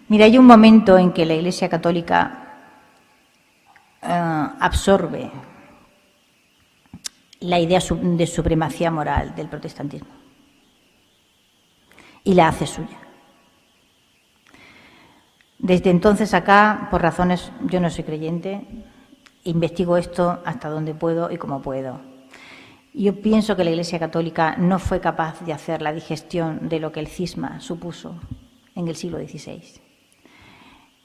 Mira, hay un momento en que la Iglesia Católica absorbe la idea de supremacía moral del protestantismo y la hace suya. Desde entonces acá, por razones, yo no soy creyente, investigo esto hasta donde puedo y como puedo. Yo pienso que la Iglesia Católica no fue capaz de hacer la digestión de lo que el cisma supuso en el siglo XVI.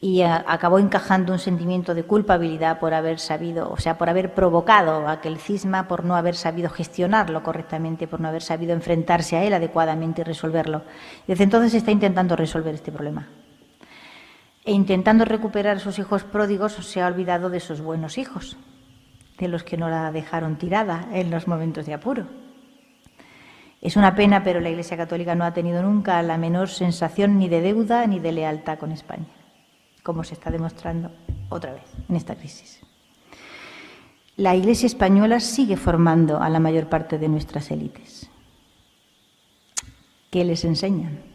Y acabó encajando un sentimiento de culpabilidad por haber sabido, o sea, por haber provocado aquel cisma, por no haber sabido gestionarlo correctamente, por no haber sabido enfrentarse a él adecuadamente y resolverlo. Desde entonces está intentando resolver este problema. E intentando recuperar a sus hijos pródigos, se ha olvidado de sus buenos hijos, de los que no la dejaron tirada en los momentos de apuro. Es una pena, pero la Iglesia Católica no ha tenido nunca la menor sensación ni de deuda ni de lealtad con España, como se está demostrando otra vez en esta crisis. La Iglesia española sigue formando a la mayor parte de nuestras élites. ¿Qué les enseñan?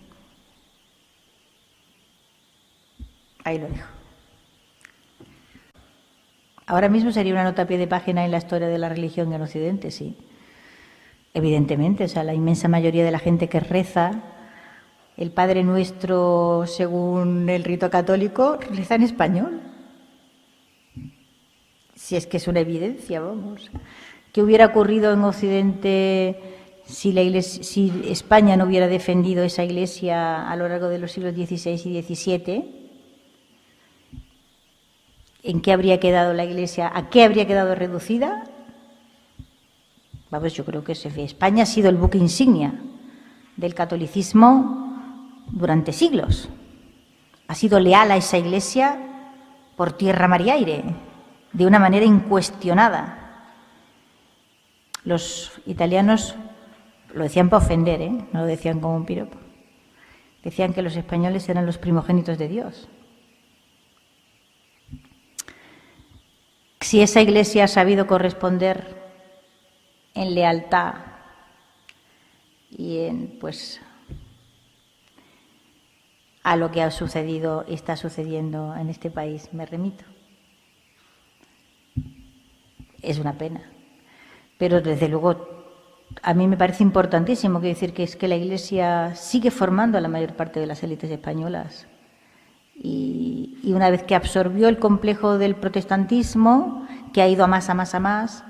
Ahí lo dejo. Ahora mismo sería una nota a pie de página en la historia de la religión en Occidente, sí. Evidentemente, o sea, la inmensa mayoría de la gente que reza el Padre Nuestro según el rito católico reza en español. Si es que es una evidencia, vamos. ¿Qué hubiera ocurrido en Occidente si España no hubiera defendido esa Iglesia a lo largo de los siglos XVI y XVII? ¿En qué habría quedado la Iglesia? ¿A qué habría quedado reducida? Vamos, yo creo que España ha sido el buque insignia del catolicismo durante siglos. Ha sido leal a esa Iglesia por tierra, mar y aire, de una manera incuestionada. Los italianos lo decían para ofender, no lo decían como un piropo. Decían que los españoles eran los primogénitos de Dios. Si esa Iglesia ha sabido corresponder en lealtad y en, pues, a lo que ha sucedido y está sucediendo en este país, me remito. Es una pena. Pero, desde luego, a mí me parece importantísimo decir que es que la Iglesia sigue formando a la mayor parte de las élites españolas. Y una vez que absorbió el complejo del protestantismo, que ha ido a más,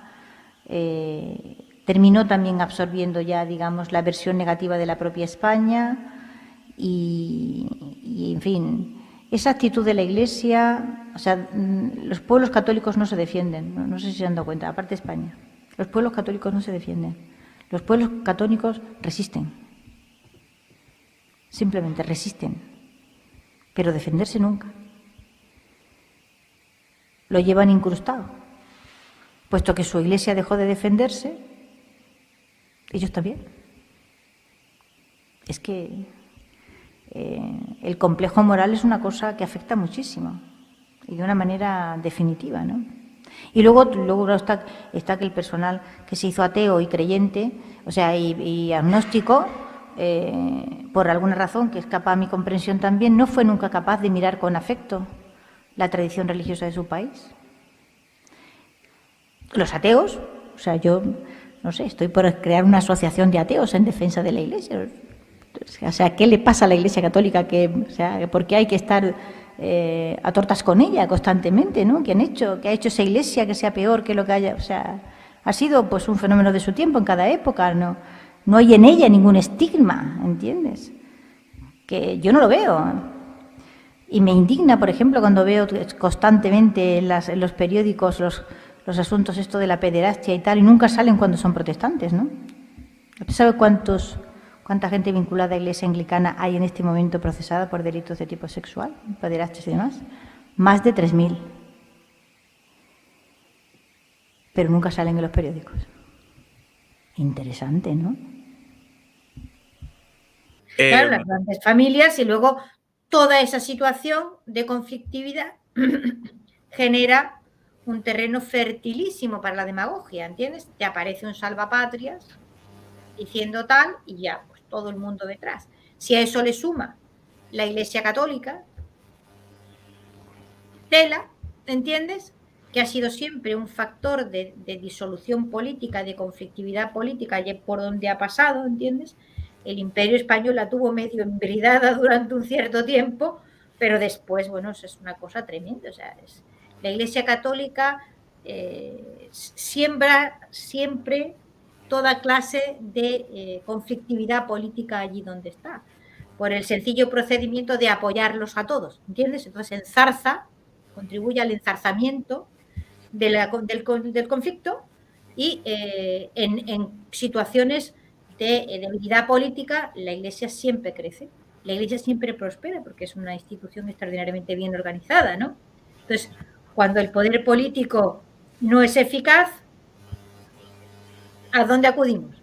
terminó también absorbiendo ya, digamos, la versión negativa de la propia España y en fin, esa actitud de la Iglesia, o sea, los pueblos católicos no se defienden, no sé si se han dado cuenta, aparte de España, los pueblos católicos no se defienden, los pueblos católicos resisten, simplemente resisten. Pero defenderse nunca. Lo llevan incrustado. Puesto que su Iglesia dejó de defenderse, ellos también. Es que el complejo moral es una cosa que afecta muchísimo y de una manera definitiva, ¿no? Y luego está que el personal que se hizo ateo y creyente, o sea, y agnóstico, por alguna razón que escapa a mi comprensión también, no fue nunca capaz de mirar con afecto la tradición religiosa de su país. Los ateos, o sea, yo, no sé, estoy por crear una asociación de ateos en defensa de la Iglesia. O sea, ¿qué le pasa a la Iglesia Católica? ¿Por qué hay que estar a tortas con ella constantemente, ¿no? ¿Qué ha hecho esa Iglesia que sea peor que lo que haya? O sea, ha sido pues un fenómeno de su tiempo en cada época, ¿no? No hay en ella ningún estigma, ¿entiendes? Que yo no lo veo. Y me indigna, por ejemplo, cuando veo constantemente en los periódicos los asuntos esto de la pederastia y tal, y nunca salen cuando son protestantes, ¿no? ¿Usted sabe cuánta gente vinculada a la Iglesia anglicana hay en este momento procesada por delitos de tipo sexual, pederastias y demás? Más de 3.000. Pero nunca salen en los periódicos. Interesante, ¿no? Claro, las grandes familias y luego toda esa situación de conflictividad genera un terreno fertilísimo para la demagogia, ¿entiendes? Te aparece un salvapatrias diciendo tal y ya, pues todo el mundo detrás. Si a eso le suma la Iglesia Católica, clientela, ¿entiendes? Que ha sido siempre un factor de disolución política, de conflictividad política, y por donde ha pasado, ¿entiendes? El Imperio Español la tuvo medio embridada durante un cierto tiempo, pero después, bueno, eso es una cosa tremenda. O sea, la Iglesia Católica siembra siempre toda clase de conflictividad política allí donde está, por el sencillo procedimiento de apoyarlos a todos, ¿entiendes? Entonces enzarza, contribuye al enzarzamiento del conflicto, y en situaciones de debilidad política la Iglesia siempre crece, la Iglesia siempre prospera porque es una institución extraordinariamente bien organizada, ¿no? Entonces, cuando el poder político no es eficaz, ¿a dónde acudimos?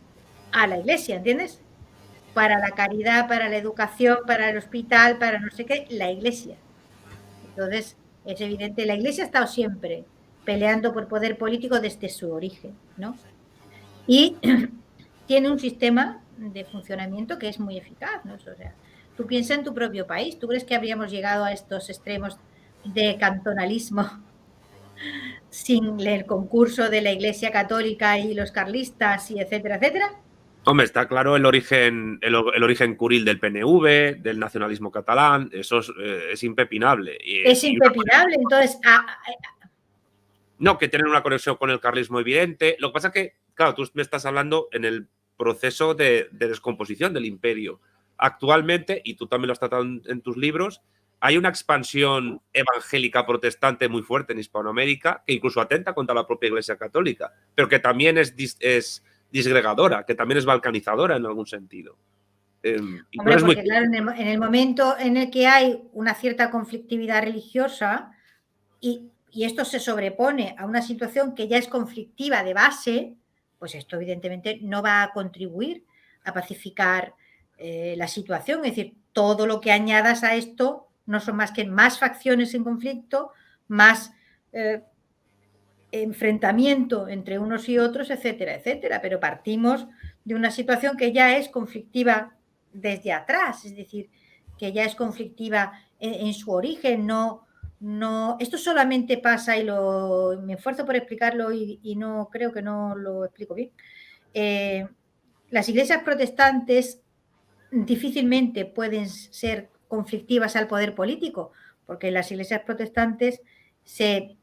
A la Iglesia, ¿entiendes? Para la caridad, para la educación, para el hospital, para no sé qué, la Iglesia. Entonces, es evidente, la Iglesia ha estado siempre peleando por poder político desde su origen, ¿no? Y tiene un sistema de funcionamiento que es muy eficaz, ¿no? O sea, tú piensas en tu propio país, ¿tú crees que habríamos llegado a estos extremos de cantonalismo sin el concurso de la Iglesia Católica y los carlistas y etcétera, etcétera? Hombre, está claro el origen curil del PNV, del nacionalismo catalán, eso es impepinable. Es impepinable, entonces... No, que tienen una conexión con el carlismo evidente. Lo que pasa es que, claro, tú me estás hablando en el proceso de descomposición del imperio. Actualmente, y tú también lo has tratado en tus libros, hay una expansión evangélica protestante muy fuerte en Hispanoamérica que incluso atenta contra la propia Iglesia Católica, pero que también es disgregadora, que también es balcanizadora en algún sentido. Hombre, porque claro, en el momento en el que hay una cierta conflictividad religiosa y esto se sobrepone a una situación que ya es conflictiva de base, pues esto evidentemente no va a contribuir a pacificar la situación. Es decir, todo lo que añadas a esto no son más que más facciones en conflicto, más enfrentamiento entre unos y otros, etcétera, etcétera. Pero partimos de una situación que ya es conflictiva desde atrás, es decir, que ya es conflictiva en su origen. No, esto solamente pasa, y me esfuerzo por explicarlo y no creo que no lo explico bien. Las iglesias protestantes difícilmente pueden ser conflictivas al poder político, porque las iglesias protestantes se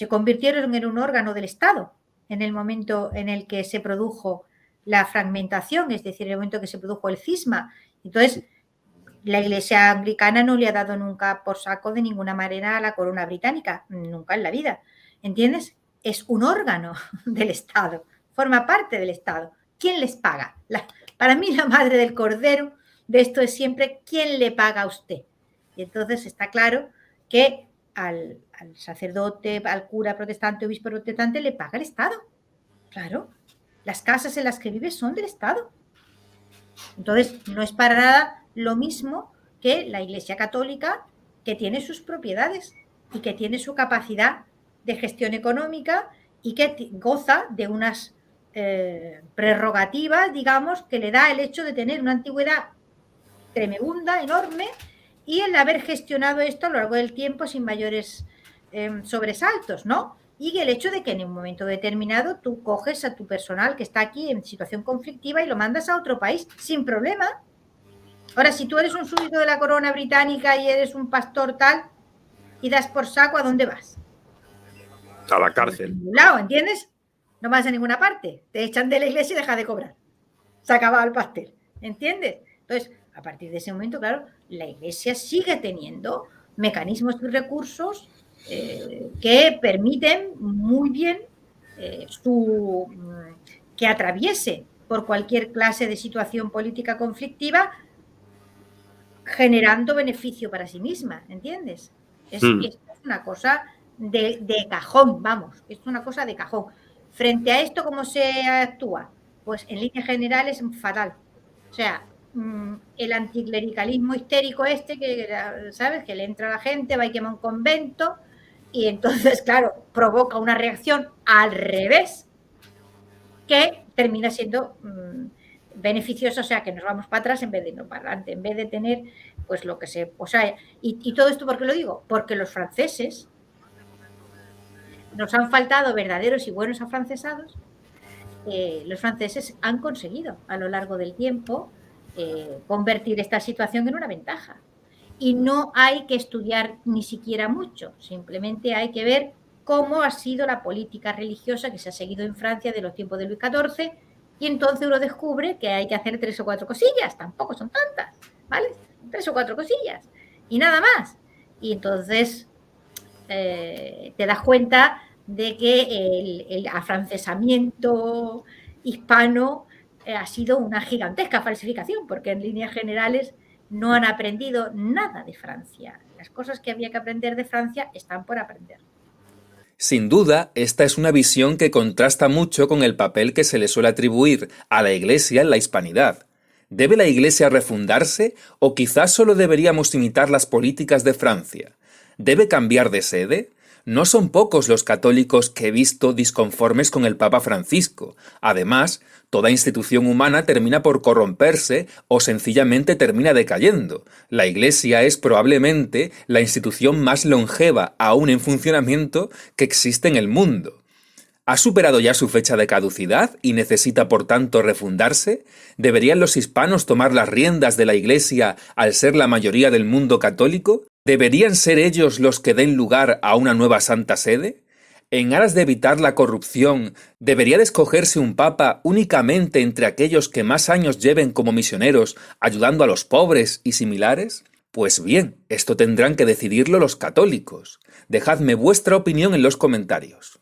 convirtieron en un órgano del Estado en el momento en el que se produjo la fragmentación, es decir, en el momento que se produjo el cisma. Entonces, la Iglesia anglicana no le ha dado nunca por saco de ninguna manera a la corona británica, nunca en la vida, ¿entiendes? Es un órgano del Estado, forma parte del Estado. ¿Quién les paga? Para mí la madre del cordero de esto es siempre ¿quién le paga a usted? Y entonces está claro que al sacerdote, al cura protestante, obispo protestante, le paga el Estado. Claro, las casas en las que vive son del Estado. Entonces, no es para nada lo mismo que la Iglesia Católica, que tiene sus propiedades y que tiene su capacidad de gestión económica y que goza de unas prerrogativas, digamos, que le da el hecho de tener una antigüedad tremenda, enorme, y el haber gestionado esto a lo largo del tiempo sin mayores sobresaltos, ¿no? Y el hecho de que en un momento determinado tú coges a tu personal que está aquí en situación conflictiva y lo mandas a otro país sin problema. Ahora, si tú eres un súbdito de la corona británica y eres un pastor tal y das por saco, ¿a dónde vas? A la cárcel. A ningún lado, ¿entiendes? No vas a ninguna parte. Te echan de la iglesia y dejas de cobrar. Se ha acabado el pastel, ¿entiendes? Entonces, a partir de ese momento, claro, la iglesia sigue teniendo mecanismos y recursos que permiten muy bien que atraviese por cualquier clase de situación política conflictiva, generando beneficio para sí misma, ¿entiendes? Es una cosa de cajón, vamos, es una cosa de cajón. Frente a esto, ¿cómo se actúa? Pues en líneas generales es fatal. O sea, el anticlericalismo histérico que, ¿sabes? Que le entra a la gente, va y quema un convento, y entonces, claro, provoca una reacción al revés que termina siendo beneficiosa, o sea, que nos vamos para atrás en vez de no para adelante, en vez de tener, pues lo que se... O sea, y todo esto, ¿por qué lo digo? Porque los franceses nos han faltado verdaderos y buenos afrancesados. Los franceses han conseguido a lo largo del tiempo convertir esta situación en una ventaja. Y no hay que estudiar ni siquiera mucho, simplemente hay que ver cómo ha sido la política religiosa que se ha seguido en Francia de los tiempos de Luis XIV, y entonces uno descubre que hay que hacer 3 o 4 cosillas, tampoco son tantas, ¿vale? 3 o 4 cosillas y nada más. Y entonces te das cuenta de que el afrancesamiento hispano ha sido una gigantesca falsificación, porque en líneas generales no han aprendido nada de Francia. Las cosas que había que aprender de Francia están por aprender. Sin duda, esta es una visión que contrasta mucho con el papel que se le suele atribuir a la Iglesia en la hispanidad. ¿Debe la Iglesia refundarse o quizás solo deberíamos imitar las políticas de Francia? ¿Debe cambiar de sede? No son pocos los católicos que he visto disconformes con el Papa Francisco. Además, toda institución humana termina por corromperse o sencillamente termina decayendo. La Iglesia es probablemente la institución más longeva aún en funcionamiento que existe en el mundo. ¿Ha superado ya su fecha de caducidad y necesita por tanto refundarse? ¿Deberían los hispanos tomar las riendas de la Iglesia al ser la mayoría del mundo católico? ¿Deberían ser ellos los que den lugar a una nueva Santa Sede? En aras de evitar la corrupción, ¿debería de escogerse un papa únicamente entre aquellos que más años lleven como misioneros ayudando a los pobres y similares? Pues bien, esto tendrán que decidirlo los católicos. Dejadme vuestra opinión en los comentarios.